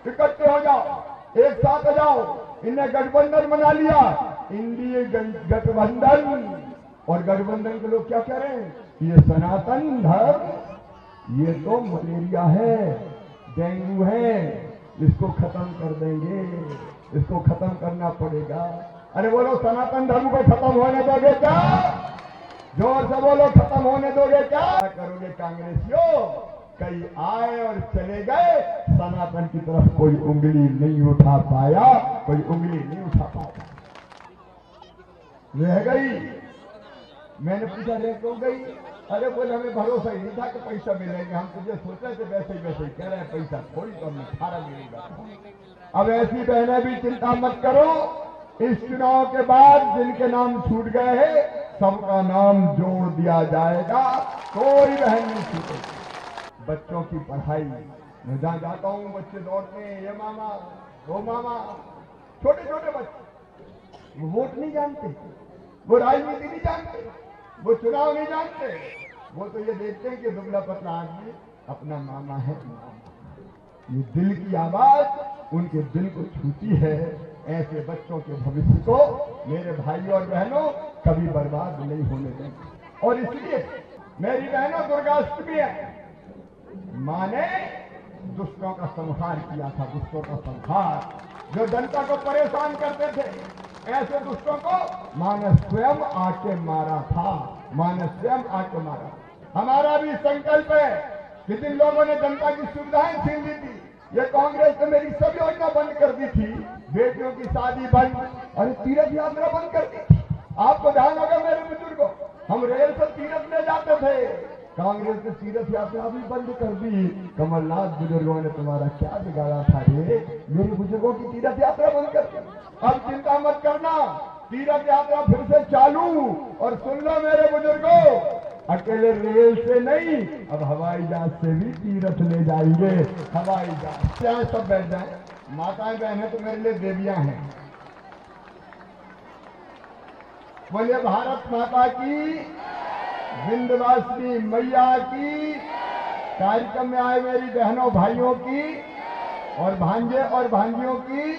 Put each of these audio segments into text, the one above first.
इकट्ठे हो जाओ, एक साथ आ जाओ। इन्हें गठबंधन बना लिया, इंडिया गठबंधन। और गठबंधन के लोग क्या कह रहे हैं, ये सनातन धर्म, ये तो मलेरिया है, डेंगू है, इसको खत्म कर देंगे, इसको खत्म करना पड़ेगा। अरे बोलो, सनातन धर्म को खत्म होने दोगे क्या? जोर से बोलो, खत्म होने दोगे क्या? करोगे कांग्रेसियों? कई आए और चले गए, सनातन की तरफ कोई उंगली नहीं उठा पाया, कोई उंगली नहीं उठा पाया, रह गई। मैंने पूछा रह क्यों गई? अरे बोले, हमें भरोसा ही नहीं था कि पैसा मिलेंगे, हम तुझे सोच रहे थे वैसे ही कह रहे हैं, पैसा थोड़ी तो हमें 18 मिलेगा। अब ऐसी बहनें भी चिंता मत करो, इस चुनाव के बाद जिनके नाम छूट गए हैं, सबका नाम जोड़ दिया जाएगा, कोई बहन नहीं छूटेगी। बच्चों की पढ़ाई, मैं जहां जाता हूं बच्चे दौड़ते हैं, ये मामा वो मामा, छोटे छोटे बच्चे, वो वोट नहीं जानते, वो राजनीति नहीं जानते, वो चुनाव नहीं जानते, वो तो ये देखते हैं कि दुबला पतला आदमी अपना मामा है। ये दिल की आवाज उनके दिल को छूती है। ऐसे बच्चों के भविष्य को मेरे भाइयों और बहनों कभी बर्बाद नहीं होने देंगे। और इसलिए मेरी बहनों, दुर्गाष्टमी है, मां ने दुष्टों का संहार किया था, दुष्टों का संहार। जो जनता को परेशान करते थे, ऐसे दुष्टों को मां ने स्वयं आके मारा था, मां ने स्वयं आके मारा। हमारा भी संकल्प है कि जिन लोगों ने जनता की सुविधाएं छीन ली थी, ये कांग्रेस ने मेरी सब योजना बंद कर दी थी, बेटियों की शादी बंद, अरे तीर्थ यात्रा बंद कर दी थी। आपको ध्यान होगा मेरे बुजुर्गों, हम रेल से तीर्थ ले जाते थे, कांग्रेस ने तीर्थ यात्रा भी बंद कर दी। कमलनाथ बुजुर्गों ने तुम्हारा क्या बिगाड़ा था रे? मेरे बुजुर्गों की तीर्थ यात्रा बंद कर दी। अब चिंता मत करना, तीर्थ यात्रा फिर से चालू। और सुन लो मेरे बुजुर्गों, अकेले रेल से नहीं, अब हवाई जहाज से भी तीर्थ ले जाएंगे। हवाई जहाज चाहे सब बैठ जाए, माताएं बहनें तो मेरे लिए देवियां हैं। बोलिए भारत माता की, विंध्यवासिनी मैया की। कार्यक्रम में आए मेरी बहनों भाइयों की और भांजे और भांजियों की,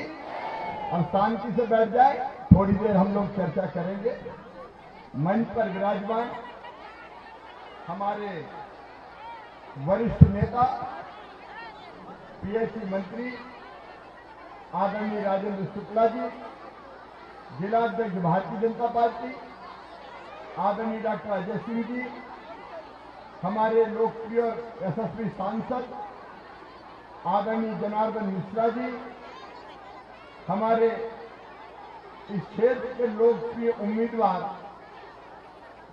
अब शांति से बैठ जाए, थोड़ी देर हम लोग चर्चा करेंगे। मंच पर विराजमान हमारे वरिष्ठ नेता, पीएचई मंत्री आदरणीय राजेंद्र शुक्ला जी, जिलाध्यक्ष भारतीय जनता पार्टी आदरणीय डॉक्टर अजय सिंह जी, हमारे लोकप्रिय यशस्वी सांसद आदरणीय जनार्दन मिश्रा जी, हमारे इस क्षेत्र के लोकप्रिय उम्मीदवार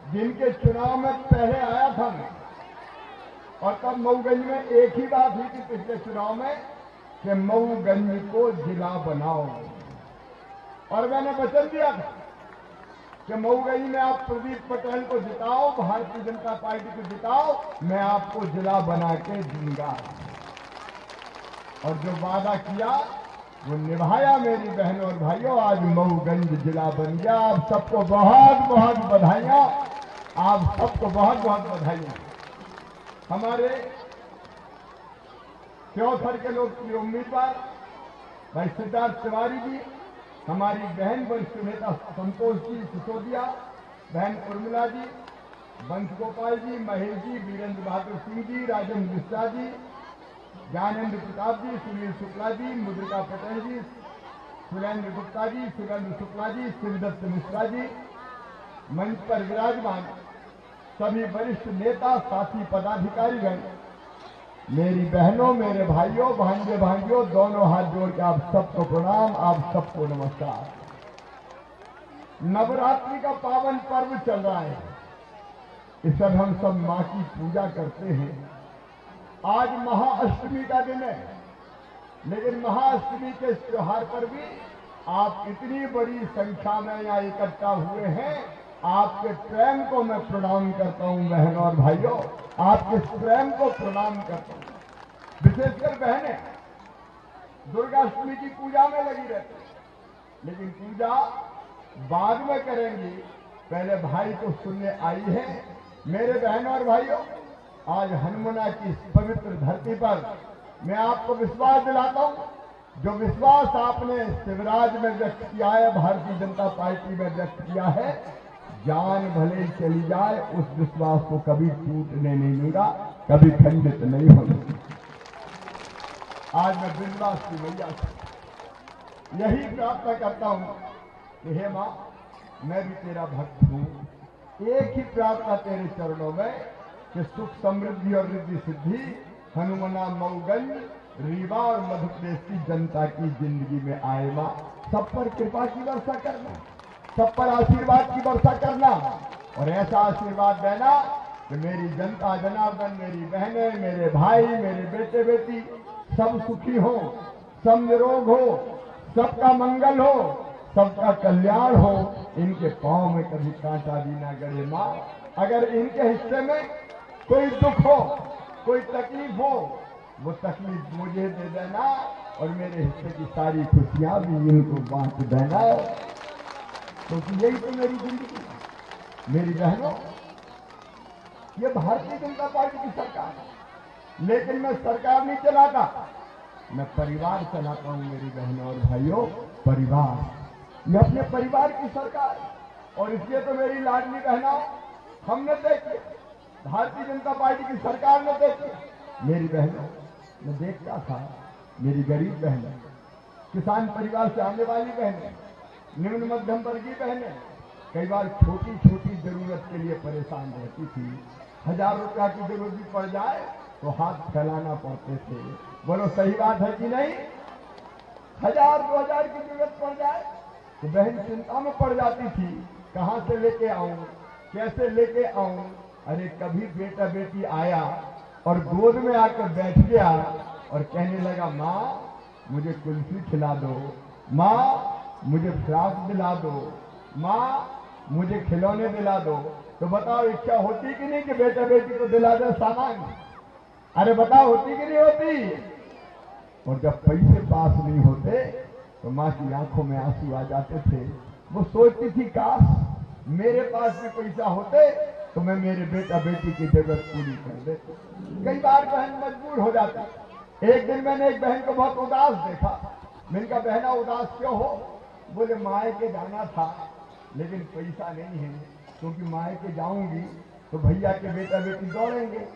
जिनके चुनाव में पहले आया था मैं, और तब मऊगंज में एक ही बात हुई थी पिछले चुनाव में कि मऊगंज को जिला बनाओ, और मैंने वचन दिया था कि मऊगंज में आप प्रदीप पटेल को जिताओ, भारतीय जनता पार्टी को जिताओ, मैं आपको जिला बना के दूंगा। और जो वादा किया वो निभाया मेरी बहनों और भाइयों। आज मऊगंज जिला बन गया। आप सबको बहुत बहुत बधाइयां, आप सबको बहुत बहुत बधाइयां। हमारे त्योथर के लोकप्रिय उम्मीदवार भाई सिद्धार्थ तिवारी जी, हमारी बहन वरिष्ठ नेता संतोष जी सिसोदिया, बहन उर्मिला जी, वंश गोपाल जी, महेश जी, वीरेंद्र बहादुर सिंह जी, राजेंद्र मिश्रा जी, ज्ञानेन्द्र प्रताप जी, सुनील शुक्ला जी, मुद्रिका पटेल जी, सुरेंद्र गुप्ता जी, सुरेंद्र शुक्ला जी, शिवदत्त मिश्रा जी, मंच पर विराजमान सभी वरिष्ठ नेता, साथी पदाधिकारीगण, मेरी बहनों, मेरे भाइयों, भांजे भांजियों, दोनों हाथ जोड़ के आप सबको प्रणाम, आप सबको नमस्कार। नवरात्रि का पावन पर्व चल रहा है, इस समय हम सब मां की पूजा करते हैं। आज महाअष्टमी का दिन है, लेकिन महाअष्टमी के इस त्योहार पर भी आप इतनी बड़ी संख्या में यहाँ इकट्ठा हुए हैं, आपके प्रेम को मैं प्रणाम करता हूं बहनों और भाइयों, आपके प्रेम को प्रणाम करता हूं। विशेषकर बहनें दुर्गाष्टमी की पूजा में लगी रहती, लेकिन पूजा बाद में करेंगी, पहले भाई को सुनने आई है। मेरे बहनों और भाइयों, आज हनुमाना की पवित्र धरती पर मैं आपको विश्वास दिलाता हूं जो विश्वास आपने शिवराज में व्यक्त किया है, भारतीय जनता पार्टी में व्यक्त किया है, जान भले ही चली जाए उस विश्वास को कभी टूटने नहीं दूंगा, कभी खंडित नहीं होने। आज मैं विश्वास की मैया से यही प्रार्थना करता हूं कि हे मां, मैं भी तेरा भक्त हूं। एक ही प्रार्थना तेरे चरणों में कि सुख समृद्धि और रिद्धि सिद्धि हनुमना मऊगंज रीवा और मध्य प्रदेश की जनता की जिंदगी में आए। मां, सब पर कृपा की वर्षा करना, सब पर आशीर्वाद की वर्षा करना और ऐसा आशीर्वाद देना कि मेरी जनता जनार्दन, मेरी बहनें, मेरे भाई, मेरे बेटे बेटी सब सुखी हो, सब निरोग हो, सबका मंगल हो, सबका कल्याण हो, इनके पांव में कभी कांटा भी ना गड़े। मां, अगर इनके हिस्से में कोई दुख हो, कोई तकलीफ हो, वो तकलीफ मुझे दे देना और मेरे हिस्से की सारी खुशियां भी इनको बांट देना, क्योंकि यही तो मेरी जिंदगी है। मेरी बहनों, ये भारतीय जनता पार्टी की सरकार है, लेकिन मैं सरकार नहीं चलाता, मैं परिवार चलाता हूं। मेरी बहनों और भाइयों, परिवार, ये अपने परिवार की सरकार है और इसलिए तो मेरी लाडली बहनों, हमने देखी, भारतीय जनता पार्टी की सरकार ने देखी। मेरी बहनों, मैं देखता था, मेरी गरीब बहनें, किसान परिवार से आने वाली बहनें, निम्न मध्यम वर्गीय बहनें कई बार छोटी छोटी जरूरत के लिए परेशान रहती थी। 1000 रुपया की जरूरत भी पड़ जाए तो हाथ फैलाना पड़ते थे। बोलो सही बात है कि नहीं? 1000-2000 की जरूरत पड़ जाए तो बहन चिंता में पड़ जाती थी, कहां से लेके आऊं, कैसे लेके आऊं। अरे कभी बेटा बेटी आया और गोद में आकर बैठ गया और कहने लगा, मां मुझे कुल्फी खिला दो, मां मुझे फ्राक दिला दो, मां मुझे खिलौने दिला दो, तो बताओ इच्छा होती कि नहीं कि बेटा बेटी को दिला दे सामान? अरे बताओ होती कि नहीं होती? और जब पैसे पास नहीं होते तो मां की आंखों में आंसू आ जाते थे। वो सोचती थी काश मेरे पास भी पैसा होते तो मैं मेरे बेटा बेटी की जरूरत पूरी कर देती। कई बार बहन मजबूर हो जाती। एक दिन मैंने एक बहन को बहुत उदास देखा। मैंने कहा, बहना उदास क्यों हो? बोले मायके जाना था लेकिन पैसा नहीं है, क्योंकि मायके जाऊंगी तो भैया के बेटा बेटी दौड़ेंगे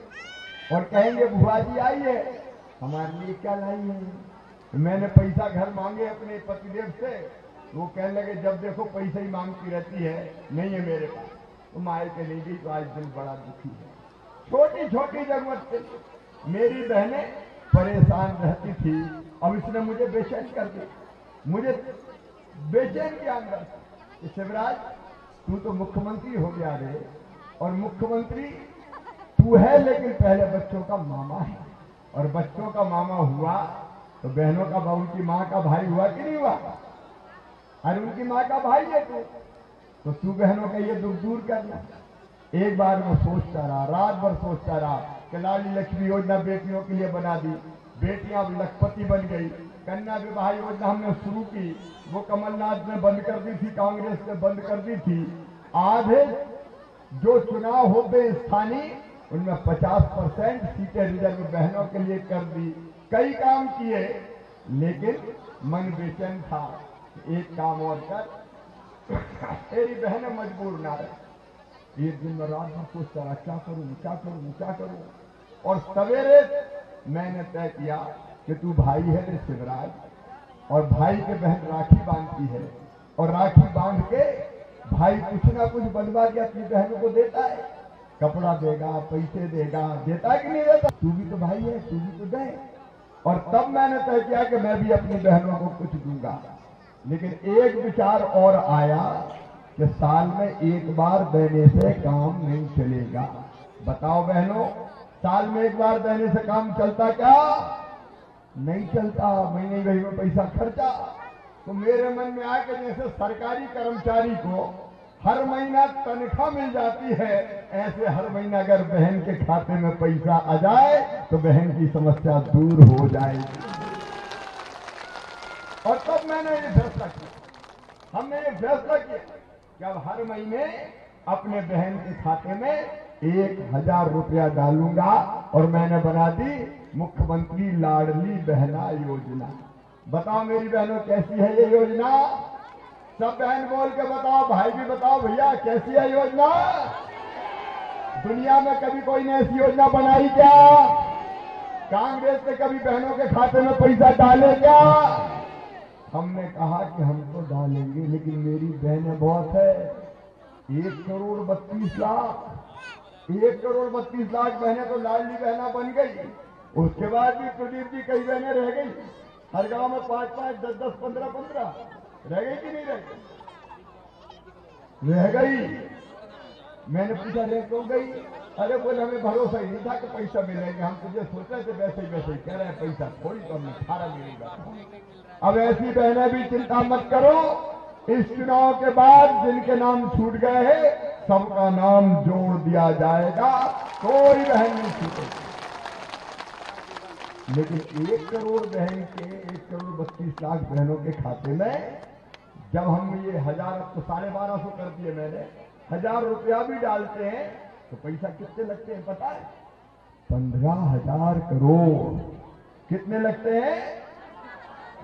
और कहेंगे बुआ जी आइए, हमारे लिए क्या लाई है? तो मैंने पैसा घर मांगे अपने पतिदेव से, वो कहने लगे जब देखो पैसा ही मांगती रहती है, नहीं है मेरे पास। तो मायके नहीं गई तो आज दिल बड़ा दुखी है। छोटी छोटी जरूरत से मेरी बहनें परेशान रहती थी। अब इसने मुझे बेचैन कर दिया, मुझे बेचैन किया अंदर कि शिवराज तू तो मुख्यमंत्री हो गया रे, और मुख्यमंत्री तू है लेकिन पहले बच्चों का मामा है, और बच्चों का मामा हुआ तो बहनों का, उनकी माँ का भाई हुआ कि नहीं हुआ? अरे उनकी माँ का भाई है तू, तो तू बहनों का ये दुख दूर करना। एक बार मैं सोचता रहा, रात भर सोचता रहा कि लाडली लक्ष्मी योजना बेटियों के लिए बना दी, बेटियां लखपति बन गई। कन्या विवाह योजना हमने शुरू की, वो कमलनाथ ने बंद कर दी थी, कांग्रेस ने बंद कर दी थी। आधे जो चुनाव होते स्थानीय उनमें 50% सीटें रिजर्व बहनों के लिए कर दी। कई काम किए लेकिन मन बेचैन था, एक काम और कर, तेरी बहनें मजबूर ना रहे। एक दिन मैं रात भर सोचता रहा, क्या करूं क्या करूं क्या करूं, और सवेरे मैंने तय किया कि तू भाई है रे शिवराज, और भाई के बहन राखी बांधती है, और राखी बांध के भाई कुछ ना कुछ बनवा के अपनी बहनों को देता है, कपड़ा देगा, पैसे देगा, देता है कि नहीं देता? तू भी तो भाई है, तू भी तो दे। और तब मैंने तय किया कि मैं भी अपनी बहनों को कुछ दूंगा। लेकिन एक विचार और आया कि साल में एक बार देने से काम नहीं चलेगा। बताओ बहनों, साल में एक बार देने से काम चलता क्या? नहीं चलता। महीने भर में पैसा खर्चा। तो मेरे मन में आया कि जैसे सरकारी कर्मचारी को हर महीना तनख्वाह मिल जाती है, ऐसे हर महीना अगर बहन के खाते में पैसा आ जाए तो बहन की समस्या दूर हो जाएगी। और तब मैंने ये फैसला किया, हमने ये फैसला किया कि अब हर महीने अपने बहन के खाते में 1000 रुपया डालूंगा, और मैंने बना दी मुख्यमंत्री लाडली बहना योजना। बताओ मेरी बहनों कैसी है ये योजना? सब बहन बोल के बताओ, भाई भी बताओ, भैया कैसी है योजना? दुनिया में कभी कोई ने ऐसी योजना बनाई क्या? कांग्रेस ने कभी बहनों के खाते में पैसा डाले क्या? हमने कहा कि हम तो डालेंगे, लेकिन मेरी बहनें बहुत है, 1,32,00,000 1,32,00,000 बहनें तो लाडली बहना बन गई। उसके बाद भी प्रदीप जी कई बहनें रह गई, हर गांव में 5-5, 10-10, 15-15 रह गई कि नहीं रह गई? रह गई। मैंने पूछा रह क्यों गई? अरे बोले हमें भरोसा ही नहीं था कि पैसा मिलेगा, हम तुझे सोच रहे थे वैसे ही कह रहे हैं पैसा थोड़ी तो हमें 18 मिलेगा। अब ऐसी बहनें भी चिंता मत करो, इस चुनाव के बाद जिनके नाम छूट गए हैं सबका नाम जोड़ दिया जाएगा, कोई बहन नहीं छूटेगी। लेकिन 1 करोड़ बहन के 1,32,00,000 बहनों के खाते में जब हम ये 1000, अब तो 1250 कर दिए मैंने, 1000 रुपया भी डालते हैं तो पैसा कितने लगते हैं पता है? 15,000 करोड़। कितने लगते हैं?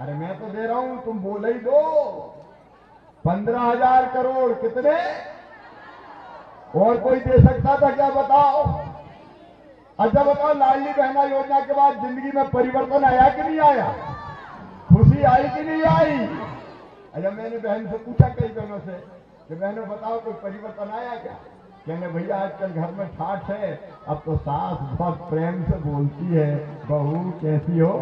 अरे मैं तो दे रहा हूं, तुम बोले ही दो। 15,000 करोड़। कितने? और कोई दे सकता था क्या बताओ? अच्छा बताओ, लाडली बहना योजना के बाद जिंदगी में परिवर्तन आया कि नहीं आया? खुशी आई कि नहीं आई? अच्छा मैंने बहन से पूछा, कई बहनों से कि बहनों बताओ कोई परिवर्तन आया क्या? कहने भैया आजकल घर में ठाठ है, अब तो सास बहुत प्रेम से बोलती है, बहू कैसी हो,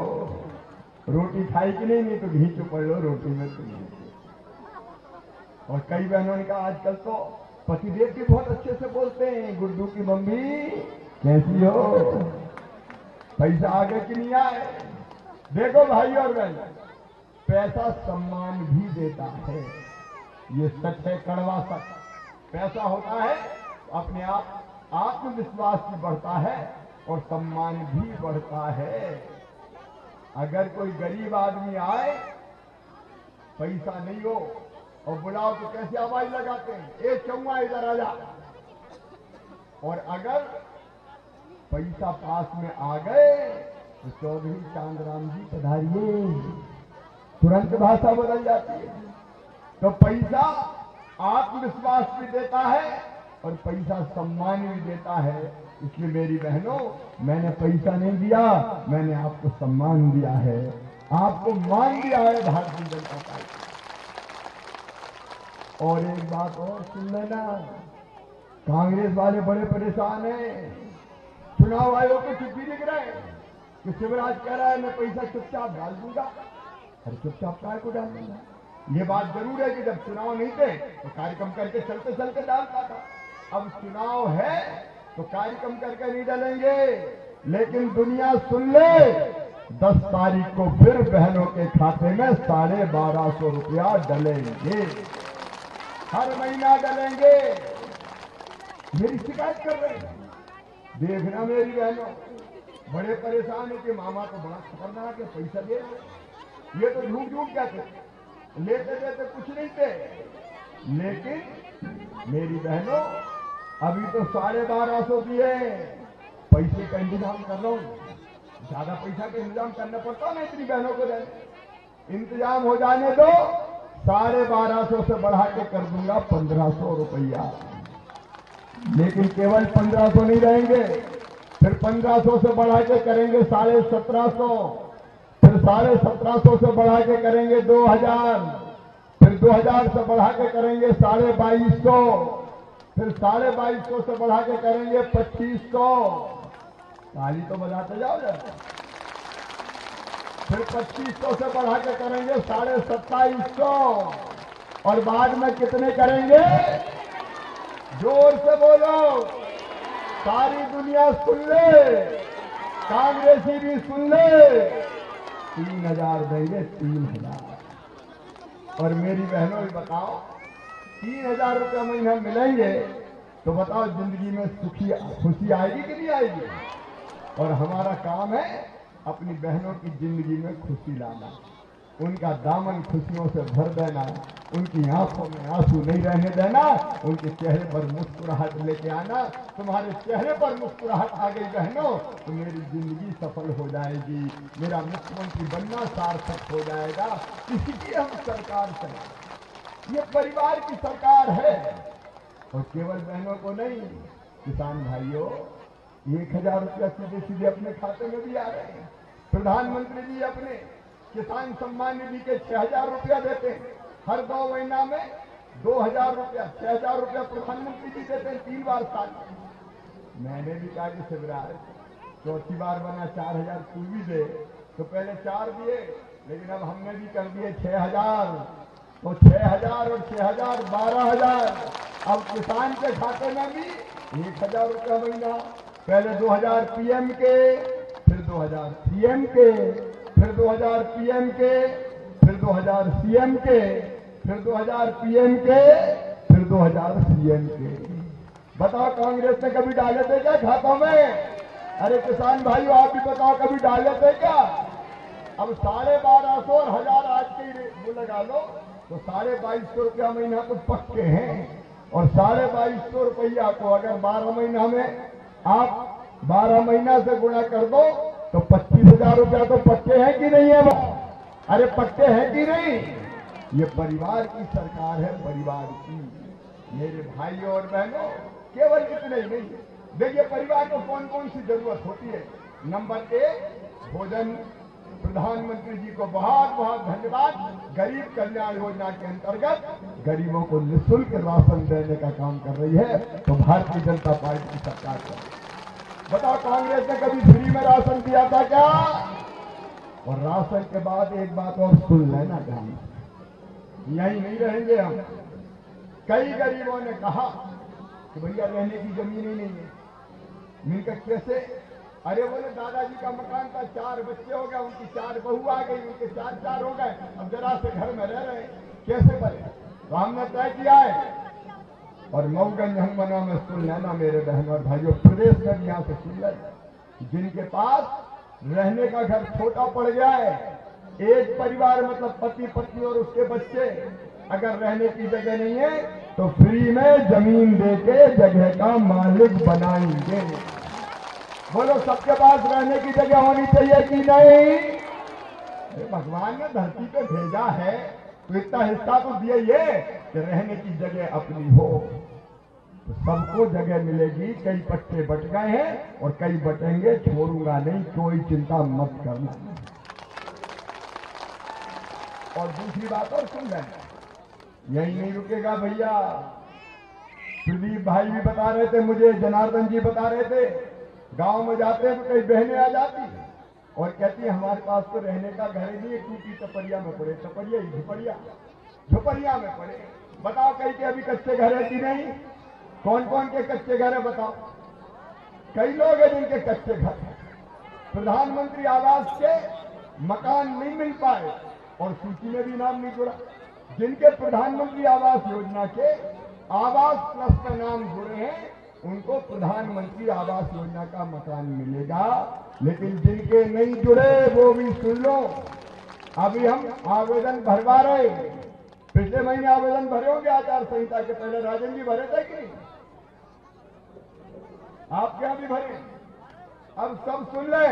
रोटी खाई कि नहीं तो घी चुपड़ लो रोटी में तुम। और कई बहनों ने कहा आजकल तो पतिदेव भी बहुत अच्छे से बोलते हैं, गुड्डू की मम्मी कैसी हो, पैसा आगे कि नहीं आए? देखो भाई और बहन, पैसा सम्मान भी देता है, ये सच है, कड़वा सच। पैसा होता है तो अपने आप आत्मविश्वास भी बढ़ता है और सम्मान भी बढ़ता है। अगर कोई गरीब आदमी आए, पैसा नहीं हो और बुलाओ तो कैसे आवाज लगाते हैं, ए चौआ इधर आ जा। और अगर पैसा पास में आ गए तो चौधरी चांदराम जी पधारिए, तुरंत भाषा बदल जाती है। तो पैसा आत्मविश्वास भी देता है और पैसा सम्मान भी देता है। इसलिए मेरी बहनों, मैंने पैसा नहीं दिया, मैंने आपको सम्मान दिया है, आपको मान दिया है भारतीय जनता पार्टी। और एक बात और सुन लेना, कांग्रेस वाले बड़े परेशान हैं, चुनाव आयोग को चिट्ठी लिख रहे हैं कि शिवराज कह रहा है मैं पैसा चुपचाप डाल दूंगा। अरे चुपचाप काय को डाल दूंगा? ये बात जरूर है कि जब चुनाव नहीं थे तो कार्यक्रम करके चलते चलते डालता था, अब चुनाव है तो कार्यक्रम करके नहीं डालेंगे। लेकिन दुनिया सुन ले, 10 तारीख को फिर बहनों के खाते में 1250 रुपया डलेंगे, हर महीना डलेंगे। मेरी शिकायत कर रहे हैं, देखना मेरी बहनों, बड़े परेशान है कि मामा तो बड़ा खतरनाक है, पैसा दे रहे। ये तो झूठ झूठ कहते, लेते देते कुछ नहीं थे। लेकिन मेरी बहनों, अभी तो 1250 दिए, पैसे का इंतजाम कर रहा हूं, ज्यादा पैसा का इंतजाम करना पड़ता ना इतनी बहनों को देने, इंतजाम हो जाने दो, 1250 से बढ़ा के कर दूंगा 1500 रुपया। लेकिन केवल 1500 नहीं रहेंगे, फिर 1500 से बढ़ा के करेंगे 1750, फिर 1750 से बढ़ा के करेंगे 2000, फिर 2000 से बढ़ा के करेंगे 2250, फिर 2250 से बढ़ा के करेंगे 2500। ताली तो बजाते जाओ जरा। फिर 2500 से बढ़ा के करेंगे 2750, और बाद में कितने करेंगे? जोर से बोलो, सारी दुनिया सुन ले, कांग्रेसी भी सुन ले, 3000 देंगे, 3000। और मेरी बहनों भी बताओ, 3000 रुपया महीना मिलेंगे तो बताओ जिंदगी में खुशी आएगी कि नहीं आएगी? और हमारा काम है अपनी बहनों की जिंदगी में खुशी लाना। उनका दामन खुशियों से भर देना, उनकी आंखों में आंसू नहीं रहने देना, उनके चेहरे पर मुस्कुराहट लेके आना। तुम्हारे चेहरे पर मुस्कुराहट आ गई बहनों तो मेरी जिंदगी सफल हो जाएगी, मेरा मुख्यमंत्री बनना सार्थक हो जाएगा। इसकी हम सरकार चलाएं। ये परिवार की सरकार है और केवल बहनों को नहीं, किसान भाइयों 1000 रुपया सीधे सीधे अपने खाते में भी आ रहे हैं। प्रधानमंत्री जी अपने किसान सम्मान निधि के 6000 रुपया देते हैं हर 2 महीना में, 2000 रुपया 6000 रुपया प्रधानमंत्री जी देते हैं 3 बार साल में। मैंने भी कहा कि शिवराज चौथी बार बना 4000 तू भी दे, तो पहले 4 दिए लेकिन अब हमने भी कर दिए 6000, तो 6000 और 6000 12000। अब किसान के खाते में भी 1000 रुपया महीना, पहले 2000 पीएम के, फिर 2000 सीएम के, फिर 2000 पीएम के, फिर 2000 सीएम के, फिर 2000 पीएम के, फिर 2000 सीएम के। बताओ कांग्रेस ने कभी डाले थे क्या खातों में? अरे किसान भाइयों आप भी बताओ कभी डाले थे क्या? अब 1250 और 1000 आज के वो लगा लो तो 2250 रुपया महीना तो पक्के हैं। और 2250 रुपया को अगर 12 महीना में आप 12 महीना से गुणा कर दो तो 25,000 रुपया तो पक्के हैं कि नहीं है? अरे पक्के हैं कि नहीं? ये परिवार की सरकार है, परिवार की। मेरे भाइयों और बहनों केवल इतने ही नहीं, देखिए परिवार को कौन कौन सी जरूरत होती है। नंबर 1 भोजन। प्रधानमंत्री जी को बहुत बहुत धन्यवाद। गरीब कल्याण योजना के अंतर्गत गरीबों को निःशुल्क राशन देने का काम कर रही है तो भारतीय जनता पार्टी की सरकार कर रही है। बताओ कांग्रेस ने कभी फ्री में राशन दिया था क्या? और राशन के बाद एक बात और सुन लेना ध्यान, यही नहीं रहेंगे हम। कई गरीबों ने कहा कि भैया रहने की जमीन ही नहीं है। मिलकर कैसे? अरे बोले दादाजी का मकान था, 4 बच्चे हो गए, उनकी 4 बहू आ गई, उनके 4 हो गए, अब जरा से घर में रह रहे, कैसे बने? तो हमने तय किया है। और मऊगंज हनुमाना में सुन लेना मेरे बहन और भाइयों, प्रदेश में भी यहां से सुन लेना, जिनके पास रहने का घर छोटा पड़ गया है, एक परिवार मतलब पति पत्नी और उसके बच्चे, अगर रहने की जगह नहीं है तो फ्री में जमीन देके जगह का मालिक बनाएंगे। बोलो सबके पास रहने की जगह होनी चाहिए कि नहीं? भगवान ने धरती पे भेजा है तो इतना हिस्सा तो दिया ये कि रहने की जगह अपनी हो, तो सबको जगह मिलेगी। कई पट्टे बट गए हैं और कई बटेंगे, छोड़ूंगा नहीं, कोई चिंता मत करना। और दूसरी बात और सुन लेना, यही नहीं रुकेगा भैया। प्रदीप भाई भी बता रहे थे मुझे, जनार्दन जी बता रहे थे, गांव में जाते हैं तो कई बहनें आ जाती हैं और कहती है हमारे पास तो रहने का घर ही नहीं है, टूटी टपरिया में पड़े, टपरिया ही झुपड़िया में पड़े। बताओ कई के अभी कच्चे घर है कि नहीं? कौन कौन के कच्चे घर है बताओ? कई लोग हैं जिनके कच्चे घर हैं। प्रधानमंत्री आवास के मकान नहीं मिल पाए और सूची में भी नाम नहीं जुड़ा। जिनके प्रधानमंत्री आवास योजना के आवास प्लस का नाम जुड़े हैं उनको प्रधानमंत्री आवास योजना का मकान मिलेगा, लेकिन जिनके नहीं जुड़े वो भी सुन लो, अभी हम आवेदन भरवा रहे। पिछले महीने आवेदन भरे होंगे आचार संहिता के पहले, राजन जी भरे थे कि नहीं? आप क्या भी भरे? अब सब सुन ले,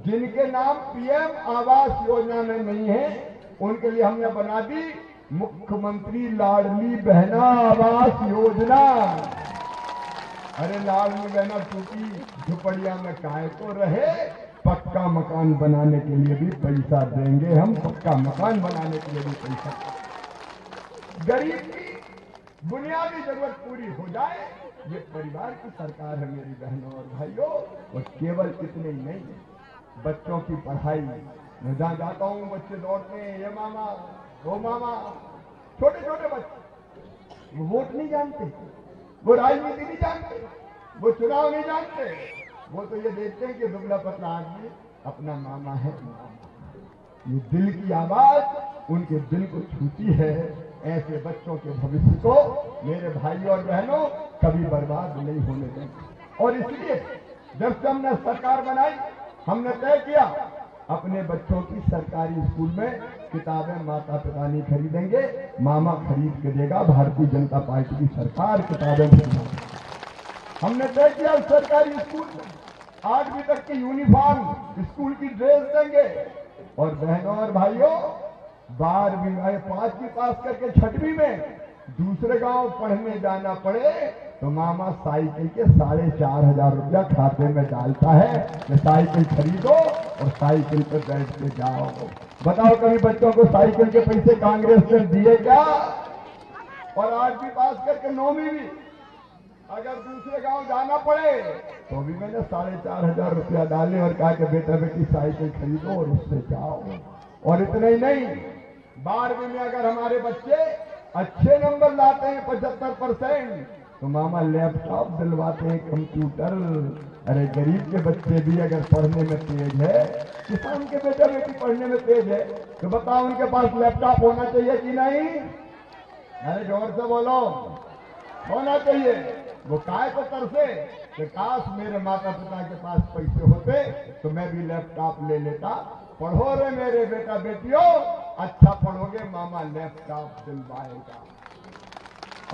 जिनके नाम पीएम आवास योजना में नहीं है उनके लिए हमने बना दी मुख्यमंत्री लाडली बहना आवास योजना। अरे लाडली बहना टूटी झुपड़िया में काहे को रहे, पक्का मकान बनाने के लिए भी पैसा देंगे हम, पक्का मकान बनाने के लिए भी पैसा। गरीब की बुनियादी जरूरत पूरी हो जाए, ये परिवार की सरकार है मेरी बहनों और भाइयों। और केवल इतने ही नहीं, बच्चों की पढ़ाई, मैं जहां जाता हूं बच्चे दौड़ते हैं, ये मामा वो मामा, छोटे छोटे बच्चे, वो वोट नहीं जानते, वो राजनीति नहीं जानते, वो चुनाव नहीं जानते, वो तो ये देखते हैं कि दुबला पतला आदमी अपना मामा है। ये दिल की आवाज उनके दिल को छूती है। ऐसे बच्चों के भविष्य को मेरे भाइयों और बहनों कभी बर्बाद नहीं होने देंगे। और इसलिए जब से हमने सरकार बनाई हमने तय किया अपने बच्चों की सरकारी स्कूल में किताबें माता पिता नहीं खरीदेंगे, मामा खरीद के देगा। भारतीय जनता पार्टी की सरकार किताबें खरीदेगी। हमने तय किया सरकारी स्कूल में 8वीं तक की यूनिफॉर्म, स्कूल की ड्रेस देंगे। और बहनों और भाइयों, 12वीं 5वीं पास करके 6वीं में दूसरे गांव पढ़ने जाना पड़े तो मामा साइकिल के 4,500 रुपया खाते में डालता है कि साइकिल खरीदो और साइकिल पे बैठ के जाओ। बताओ कभी बच्चों को साइकिल के पैसे कांग्रेस ने दिए क्या? और 8वीं पास करके 9वीं भी अगर दूसरे गांव जाना पड़े तो भी मैंने 4,500 रुपया डाले और कहा कि बेटा बेटी साइकिल खरीदो और उससे जाओ। और इतना ही नहीं, 12वीं में अगर हमारे बच्चे अच्छे नंबर लाते हैं 75%, तो मामा लैपटॉप दिलवाते हैं, कंप्यूटर। अरे गरीब के बच्चे भी अगर पढ़ने में तेज है, किसान के बेटा बेटी पढ़ने में तेज है, तो बताओ उनके पास लैपटॉप होना चाहिए कि नहीं? अरे जोर से बोलो, होना चाहिए। वो काय को तरसे कि काश मेरे माता पिता के पास पैसे होते तो मैं भी लैपटॉप ले लेता। पढ़ो रे मेरे बेटा बेटियों, अच्छा पढ़ोगे मामा लैपटॉप दिलवाएगा।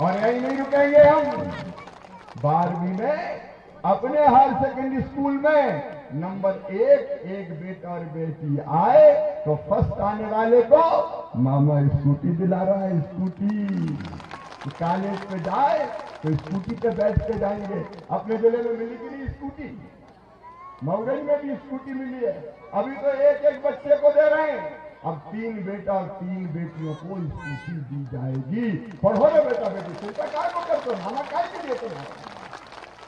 और यही नहीं रुकेंगे हम। 12वीं में अपने हायर सेकेंडरी स्कूल में नंबर 1 एक बेटा और बेटी आए तो फर्स्ट आने वाले को मामा स्कूटी दिला रहा है। स्कूटी कॉलेज पे जाए तो स्कूटी पे बैठ के जाएंगे। अपने जिले में मिली कि नहीं स्कूटी? मऊरई में भी स्कूटी मिली है। अभी तो एक एक बच्चे को दे रहे हैं। अब 3 बेटा और 3 बेटियों को स्कूटी दी जाएगी। पढ़ो रे बेटा बेटी, चिंता काय को करते हो, मामा काय के लिए तो।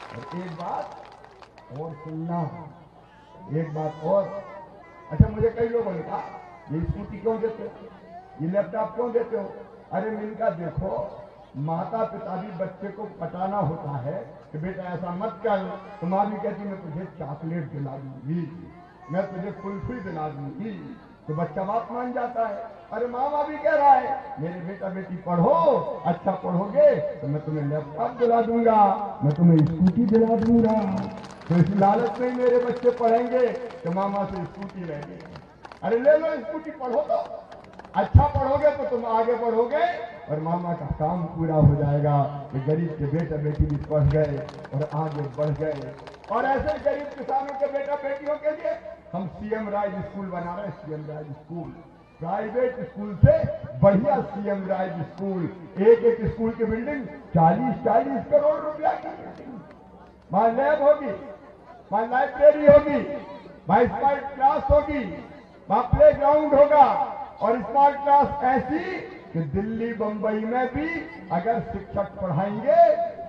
और एक बात और सुनना, एक बात और। अच्छा, मुझे कई लोगों ने कहा ये स्कूटी क्यों देते हो, ये लैपटॉप क्यों देते हो? अरे मिलकर देखो, माता पिता भी बच्चे को पटाना होता है कि बेटा ऐसा मत कर। तो माँ भी कहती मैं तुझे चॉकलेट दिला दूंगी, मैं तुझे कुल्फी दिला दूंगी, तो बच्चा बात मान जाता है। अरे मामा भी कह रहा है मेरे बेटा बेटी पढ़ो, अच्छा पढ़ोगे तो मैं तुम्हें लैपटॉप दिला दूंगा, मैं तुम्हें स्कूटी दिला दूंगा। तो इस लालच में मेरे बच्चे पढ़ेंगे तो मामा से स्कूटी लेंगे। अरे ले लो स्कूटी, पढ़ो तो अच्छा पढ़ोगे तो तुम आगे बढ़ोगे और मामा का काम पूरा हो जाएगा कि गरीब के बेटा बेटी भी पढ़ गए और आगे बढ़ गए। और ऐसे गरीब किसानों के बेटा बेटियों के लिए हम सीएम राज स्कूल बना रहे हैं। सीएम राज स्कूल, प्राइवेट स्कूल से बढ़िया सीएम राज स्कूल। एक एक स्कूल की बिल्डिंग 40-40 करोड़ रुपया की बिल्डिंग। वहां लैब होगी, वहां लाइब्रेरी होगी, वहां स्मार्ट क्लास होगी, वहां प्ले ग्राउंड होगा। और स्मार्ट क्लास ऐसी कि दिल्ली बंबई में भी अगर शिक्षक पढ़ाएंगे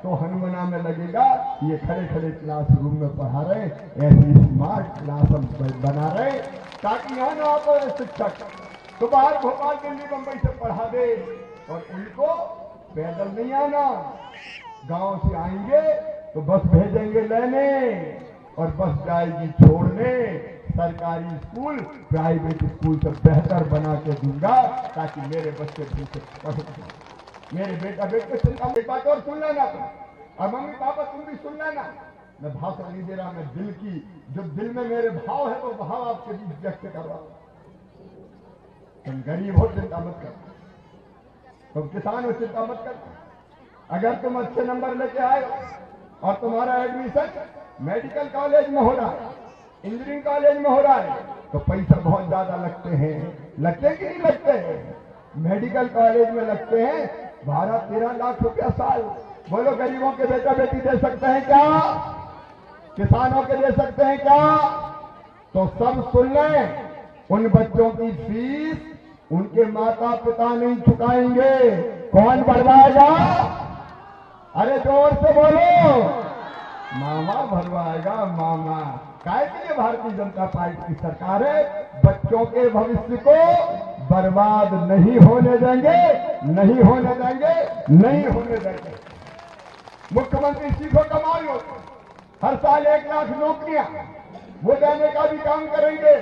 तो हनुमाना में लगेगा ये खड़े खड़े क्लासरूम में पढ़ा रहे। ऐसी स्मार्ट क्लास हम बना रहे ताकि यहाँ ना आप शिक्षक तो बाहर भोपाल दिल्ली बंबई से पढ़ा दे और उनको पैदल नहीं आना, गांव से आएंगे तो बस भेजेंगे लेने और बस जाएगी छोड़ने। सरकारी स्कूल प्राइवेट स्कूल से बेहतर बना के दूंगा ताकि मेरे बच्चे भी से पढ़ सकें। मेरे बेटा बेटे चिंता। एक बात और सुन लेना तुम, और मम्मी पापा तुम भी सुन लेना। मैं भाषण नहीं दे रहा, मैं दिल की जो दिल में मेरे भाव है वो भाव आपके बीच व्यक्त कर रहा हूं। तुम गरीब हो चिंता मत कर, तुम किसान हो चिंता मत कर। अगर तुम अच्छे नंबर लेके आए और तुम्हारा एडमिशन मेडिकल कॉलेज में हो रहा है, इंजीनियरिंग कॉलेज में हो रहा है, तो पैसा बहुत ज्यादा लगते हैं। लगते कि नहीं लगते? मेडिकल कॉलेज में लगते हैं 12-13 लाख रुपया साल। बोलो गरीबों के बेटा बेटी दे सकते हैं क्या? किसानों के दे सकते हैं क्या? तो सब सुन लें, उन बच्चों की फीस उनके माता पिता नहीं चुकाएंगे। कौन भरवाएगा? अरे जोर से बोलो, मामा भरवाएगा। मामा काय के लिए भारतीय जनता पार्टी की सरकार है। बच्चों के भविष्य को बर्बाद नहीं होने देंगे, नहीं होने देंगे, नहीं होने देंगे। मुख्यमंत्री सीखो कमाल हो, हर साल 1 लाख नौकरियां वो देने का भी काम करेंगे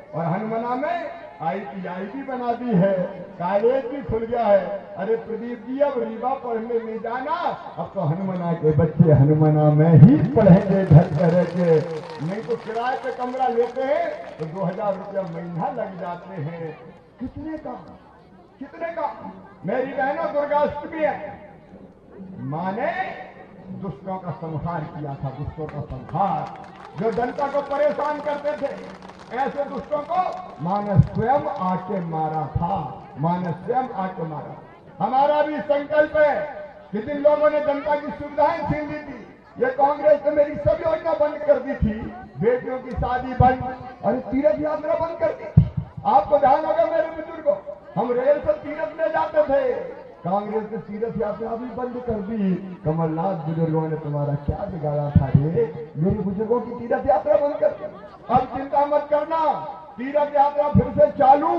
और हनुमाना में ITI भी बना दी है, कॉलेज भी खुल गया है। अरे प्रदीप जी, अब रीवा पढ़ने नहीं जाना, अब तो हनुमाना के बच्चे हनुमाना में ही पढ़ेंगे घर पर रह के। नहीं तो किराए पे कमरा लेते हैं तो 2000 रुपया महीना लग जाते हैं। कितने का, कितने का? मेरी बहनों, दुर्गाष्टमी है, माँ ने दुष्टों का संहार किया था, दुष्टों का संहार। जो जनता को परेशान करते थे, ऐसे दुष्टों को माँ ने स्वयं आके मारा था, माँ ने स्वयं आके मारा। हमारा भी संकल्प है कि जिन लोगों ने जनता की सुविधाएं छीन ली थी, ये कांग्रेस ने मेरी सब योजना बंद कर दी थी, बेटियों की शादी बंद, अरे तीर्थ यात्रा बंद कर दी थी। आपको ध्यान होगा मेरे बुजुर्गों, हम रेल से तीर्थ में जाते थे, कांग्रेस ने तीर्थ यात्रा भी बंद कर दी। कमलनाथ बुजुर्गों ने तुम्हारा क्या बिगाड़ा था रे? मेरे बुजुर्गों की तीर्थ यात्रा बंद कर दी। अब चिंता मत करना, तीर्थ यात्रा फिर से चालू।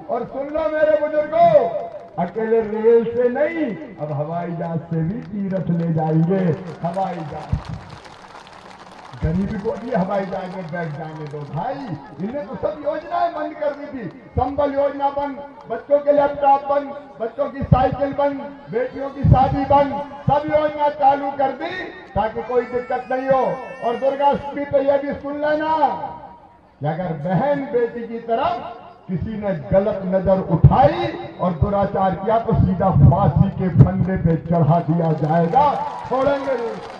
और सुन लो मेरे बुजुर्गों, अकेले रेल से नहीं, अब हवाई जहाज से भी तीर्थ ले जाएंगे। हवाई जहाज, गरीबी को भी हवाई जहाज में बैठ जाने दो भाई। इन्हें तो सब योजनाएं बंद कर दी थी, संबल योजना बंद, बच्चों के लैपटॉप बंद, बच्चों की साइकिल बंद, बेटियों की शादी बंद, सब योजना चालू कर दी ताकि कोई दिक्कत नहीं हो। और दुर्गाष्टमी पे यह भी सुन लेना कि अगर बहन बेटी की तरफ किसी ने गलत नजर उठाई और दुराचार किया तो सीधा फांसी के फंदे पे चढ़ा दिया जाएगा, छोड़ेंगे नहीं।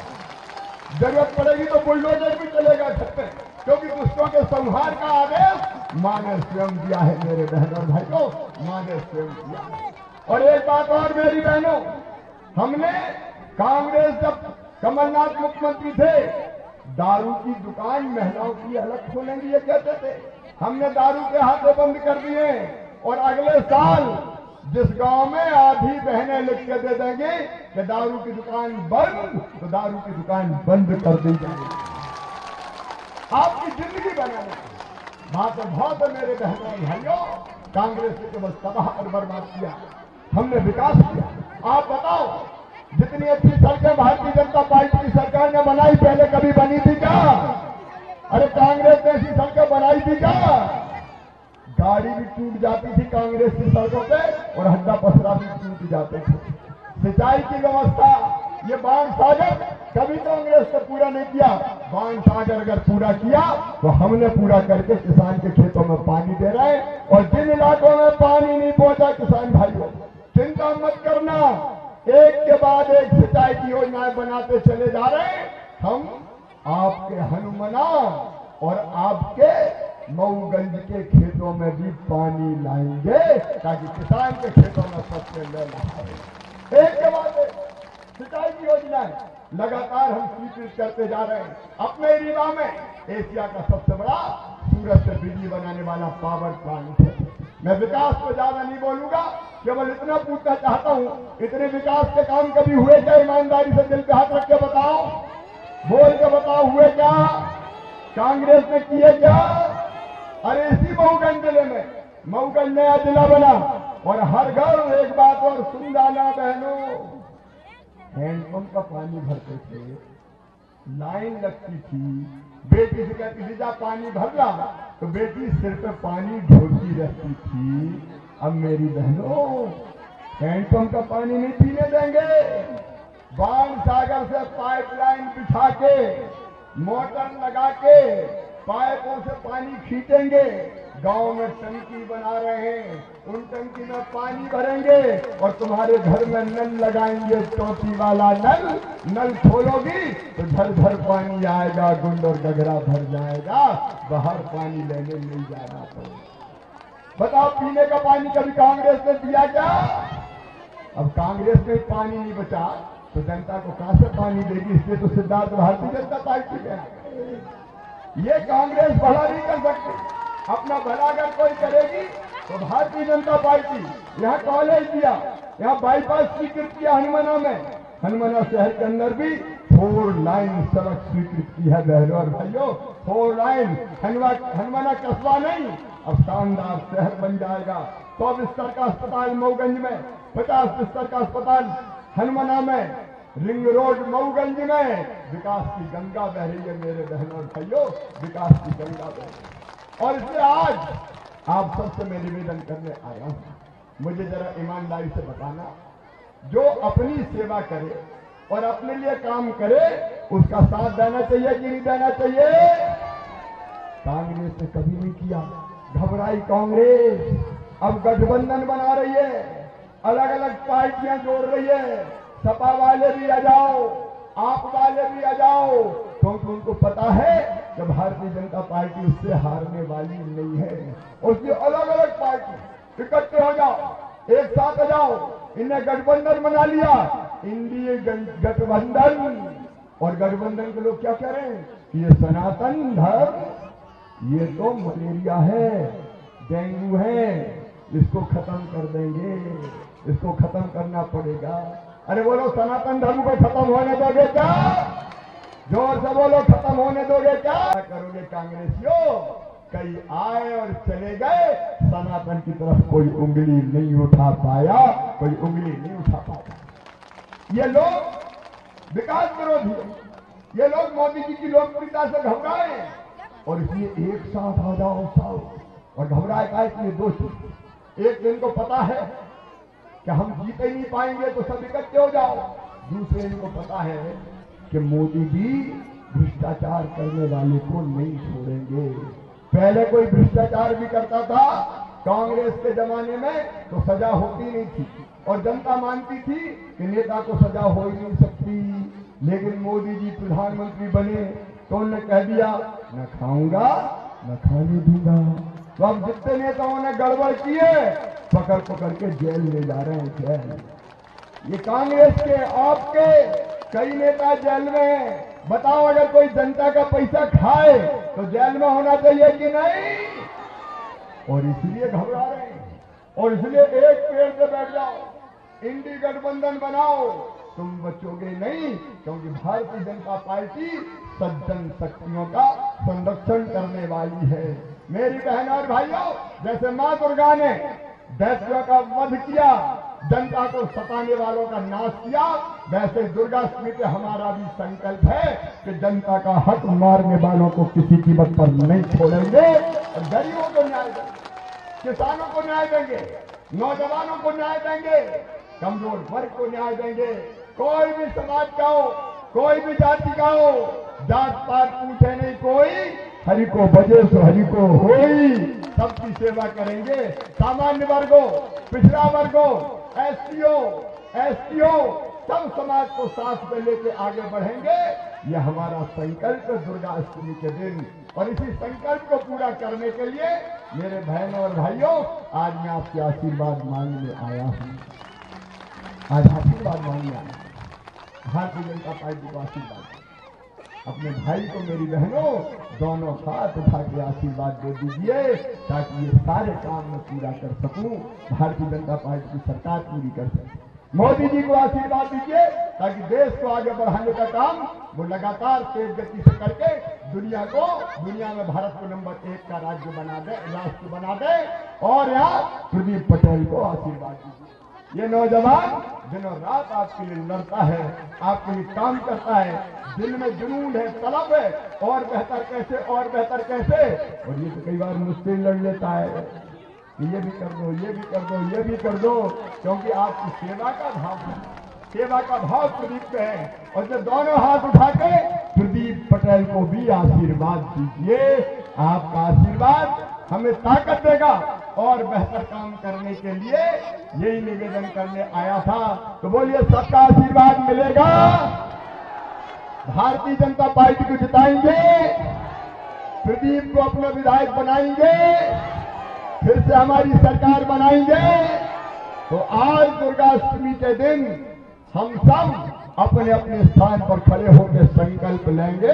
जरूरत पड़ेगी तो बुलडोजर भी चलेगा घर पे, क्योंकि दुष्टों के संहार का आदेश मां ने स्वयं दिया है मेरे बहनों और भाइयों, मां ने स्वयं दिया। और एक बात और मेरी बहनों, हमने कांग्रेस जब कमलनाथ मुख्यमंत्री थे, दारू की दुकान महिलाओं की अलग खोलेंगी ये कहते थे, हमने दारू के हाथे बंद कर दिए। और अगले साल जिस गांव में आधी बहनें लिख के दे देंगे कि दारू की दुकान बंद, तो दारू की दुकान बंद कर दी जाएगी। आपकी जिंदगी बनाने बात बहुत है मेरे बहनों और भाइयों। कांग्रेस ने केवल तबाह और बर्बाद किया, हमने विकास किया। आप बताओ, जितनी अच्छी सड़कें भारतीय जनता पार्टी की सरकार ने बनाई, पहले कभी बनी थी क्या? अरे कांग्रेस ने ऐसी सड़कें बनाई थी क्या? गाड़ी भी टूट जाती थी कांग्रेस की सड़कों पे और हड्डा पसरा भी टूट जाते थे। सिंचाई की व्यवस्था, ये बाण सागर कभी कांग्रेस ने पूरा नहीं किया। बाण सागर अगर पूरा किया तो हमने पूरा करके किसान के खेतों में पानी दे रहे हैं। और जिन इलाकों में पानी नहीं पहुंचा किसान भाइयों, चिंता मत करना, एक के बाद एक सिंचाई की योजनाएं बनाते चले जा रहे हैं। हम आपके हनुमाना और आपके मऊगंज के खेतों में भी पानी लाएंगे ताकि किसान के खेतों में सबसे ले लाए। एक के बाद एक सिंचाई की योजनाएं लगातार हम स्वीकृत करते जा रहे हैं। अपने रीवा में एशिया का सबसे बड़ा सूरज से बिजली बनाने वाला पावर प्लांट है। मैं विकास को ज्यादा नहीं बोलूंगा, केवल इतना पूछना चाहता हूं, इतने विकास के काम कभी हुए क्या? ईमानदारी से दिल पे हाथ रख के बताओ, बोल के बताओ, हुए क्या? कांग्रेस ने किए क्या? अरे इसी मऊगंज जिले में, मऊगंज नया जिला बना और हर घर, एक बात और सुन जाना बहनों, हैंडपंप का पानी भरते थे, लाइन लगती थी, बेटी से कहती थी जा पानी भर ला, तो बेटी सिर पे पानी ढोती रहती थी। अब मेरी बहनों, हैंडपंप का पानी नहीं पीने देंगे। बाण सागर से पाइपलाइन बिछा के, मोटर लगा के, पाइपों से पानी खींचेंगे। गांव में टंकी बना रहे हैं, उन टंकी में पानी भरेंगे और तुम्हारे घर में नल लगाएंगे, टोटी वाला नल। नल खोलोगी तो झरझर पानी आएगा, गुंड और गगरा भर जाएगा, बाहर पानी लेने नहीं जाना पड़ेगा। बताओ, पीने का पानी कभी कांग्रेस ने दिया क्या? अब कांग्रेस में पानी नहीं बचा तो जनता को कहां से पानी देगी? इसलिए तो सिद्धार्थ भारतीय जनता पार्टी में, ये कांग्रेस भला नहीं कर सकती। अपना भला अगर कोई करेगी तो भारतीय जनता पार्टी। यहाँ कॉलेज दिया, यहाँ बाईपास स्वीकृत किया हनुमाना में, हनुमाना शहर के अंदर भी 4 लाइन सड़क स्वीकृत की है बहनों और भाइयों। 4 लाइन, हनुमाना कस्बा नहीं, अब शानदार शहर बन जाएगा। 100 बिस्तर का अस्पताल मऊगंज में, 50 बिस्तर का अस्पताल हनुमाना में, रिंग रोड मऊगंज में। विकास की गंगा बह रही है मेरे बहनों और भाइयों, विकास की गंगा बह रही है। और इसलिए आज आप सबसे मैं निवेदन करने आया हूं, मुझे जरा ईमानदारी से बताना, जो अपनी सेवा करे और अपने लिए काम करे उसका साथ देना चाहिए कि नहीं देना चाहिए? कांग्रेस ने कभी नहीं किया। घबराई कांग्रेस, अब गठबंधन बना रही है, अलग अलग पार्टियां जोड़ रही है। सपा वाले भी आ जाओ, आप वाले भी आ जाओ, क्योंकि उनको पता है कि भारतीय जनता पार्टी उससे हारने वाली नहीं है। उसकी अलग अलग पार्टी इकट्ठे हो जाओ, एक साथ आ जाओ। इन्हें गठबंधन बना लिया, इंडिया गठबंधन। और गठबंधन के लोग क्या कह रहे हैं? ये सनातन धर्म, ये तो मलेरिया है, डेंगू है, इसको खत्म कर देंगे, इसको खत्म करना पड़ेगा। अरे बोलो, सनातन धर्म को खत्म होने दोगे क्या? जोर से बोलो, खत्म होने दोगे क्या? करोगे कांग्रेसियों? कई आए और चले गए, सनातन की तरफ कोई उंगली नहीं उठा पाया, कोई उंगली नहीं उठा पाया। ये लोग विकास विरोधी, ये लोग मोदी जी की लोकप्रियता से घबराए और इसलिए एक साथ आ जाओ सब। और घबराए का इसलिए दो चीज, एक दिन को पता है कि हम जीत ही नहीं पाएंगे तो सब इकट्ठे हो जाओ। दूसरे इनको पता है कि मोदी जी भ्रष्टाचार करने वाले को नहीं छोड़ेंगे। पहले कोई भ्रष्टाचार भी करता था कांग्रेस के जमाने में तो सजा होती नहीं थी और जनता मानती थी कि नेता को सजा हो ही नहीं सकती। लेकिन मोदी जी प्रधानमंत्री बने तो उन्होंने कह दिया, न खाऊंगा न खाने दूंगा। तो अब जितने नेताओं ने गड़बड़ किए पकड़ पकड़ के जेल ले जा रहे हैं। जेल ये कांग्रेस के, आपके कई नेता जेल में हैं। बताओ, अगर कोई जनता का पैसा खाए तो जेल में होना चाहिए कि नहीं? और इसलिए घबरा रहे हैं और इसलिए एक पेड़ पे बैठ जाओ, इंडी गठबंधन बनाओ, तुम बचोगे नहीं, क्योंकि भारतीय जनता पार्टी सज्जन शक्तियों का संरक्षण करने वाली है। मेरी बहन और भाइयों, जैसे मां दुर्गा ने दैत्यों का वध किया, जनता को सताने वालों का नाश किया, वैसे दुर्गाष्टमी पे हमारा भी संकल्प है कि जनता का हक मारने वालों को किसी कीमत पर नहीं छोड़ेंगे और गरीबों को न्याय देंगे, किसानों को न्याय देंगे, नौजवानों को न्याय देंगे, कमजोर वर्ग को न्याय देंगे। कोई भी समाज का हो, कोई भी जाति का हो, जात पात पूछे नहीं कोई, हरि को बजे सो हरि को होई, सबकी सेवा करेंगे। सामान्य वर्गों, पिछड़ा वर्गों, एसटीओ सब समाज को साथ में लेके आगे बढ़ेंगे। यह हमारा संकल्प है दुर्गा अष्टमी के दिन। और इसी संकल्प को पूरा करने के लिए मेरे बहनों और भाइयों, आज मैं आपके आशीर्वाद मांगने आया हूं। आज आशीर्वाद मांगने आया, भारतीय जनता पार्टी को आशीर्वाद। अपने भाई को, मेरी बहनों, दोनों हाथ उठा के आशीर्वाद दे दीजिए ताकि ये सारे काम मैं पूरा कर सकूं, भारतीय जनता पार्टी की सरकार पूरी कर सके। मोदी जी को आशीर्वाद दीजिए ताकि देश को आगे बढ़ाने का काम वो लगातार तेज गति से करके दुनिया में भारत को नंबर 1 का राज्य बना दे, राष्ट्र बना दे। और यहाँ प्रदीप पटेल को आशीर्वाद दीजिए। ये नौजवान दिनों रात आपके लिए लड़ता है, आपके लिए काम करता है, दिल में जुनून है, तलब है, और बेहतर कैसे, और बेहतर कैसे। और ये तो कई बार मुश्किल लड़ लेता है कि ये भी कर दो, ये भी कर दो, ये भी कर दो, क्योंकि आपकी सेवा का भाव है, सेवा का भाव प्रदीप पे है। और जब दोनों हाथ उठा के प्रदीप पटेल को भी आशीर्वाद दीजिए। आपका आशीर्वाद हमें ताकत देगा और बेहतर काम करने के लिए यही निवेदन करने आया था। तो बोलिए, सबका आशीर्वाद मिलेगा, भारतीय जनता पार्टी को जिताएंगे, प्रदीप को अपना विधायक बनाएंगे, फिर से हमारी सरकार बनाएंगे। तो आज दुर्गाष्टमी के दिन हम सब अपने अपने स्थान पर खड़े होकर संकल्प लेंगे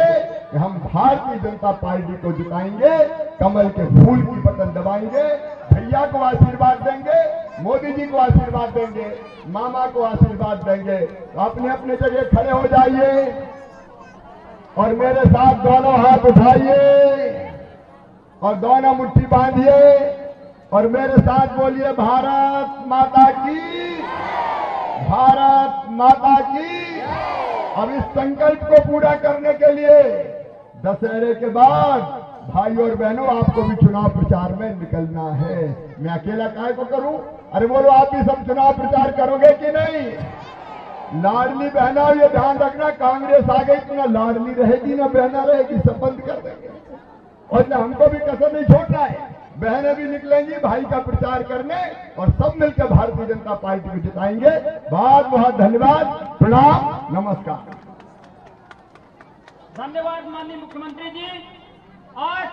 कि हम भारतीय जनता पार्टी को जिताएंगे, कमल के फूल की बटन दबाएंगे, भैया को आशीर्वाद देंगे, मोदी जी को आशीर्वाद देंगे, मामा को आशीर्वाद देंगे। तो अपने अपने जगह खड़े हो जाइए और मेरे साथ दोनों हाथ उठाइए और दोनों मुट्ठी बांधिए और मेरे साथ बोलिए, भारत माता की, भारत माता की। अब इस संकल्प को पूरा करने के लिए दशहरे के बाद भाई और बहनों आपको भी चुनाव प्रचार में निकलना है। मैं अकेला काय को करूं? अरे बोलो, आप भी सब चुनाव प्रचार करोगे कि नहीं? लाडली बहना, ये ध्यान रखना, कांग्रेस आ गई तो ना लाडली रहेगी ना बहना रहेगी, सब बंद कर देंगे। और ना हमको भी कसर नहीं छोड़ना है, बहनें भी निकलेंगी भाई का प्रचार करने और सब मिलकर भारतीय जनता पार्टी को जिताएंगे। बहुत बहुत धन्यवाद, प्रणाम, नमस्कार। धन्यवाद माननीय मुख्यमंत्री जी। आज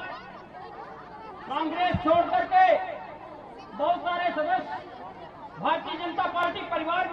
कांग्रेस छोड़ करके बहुत सारे सदस्य भारतीय जनता पार्टी परिवार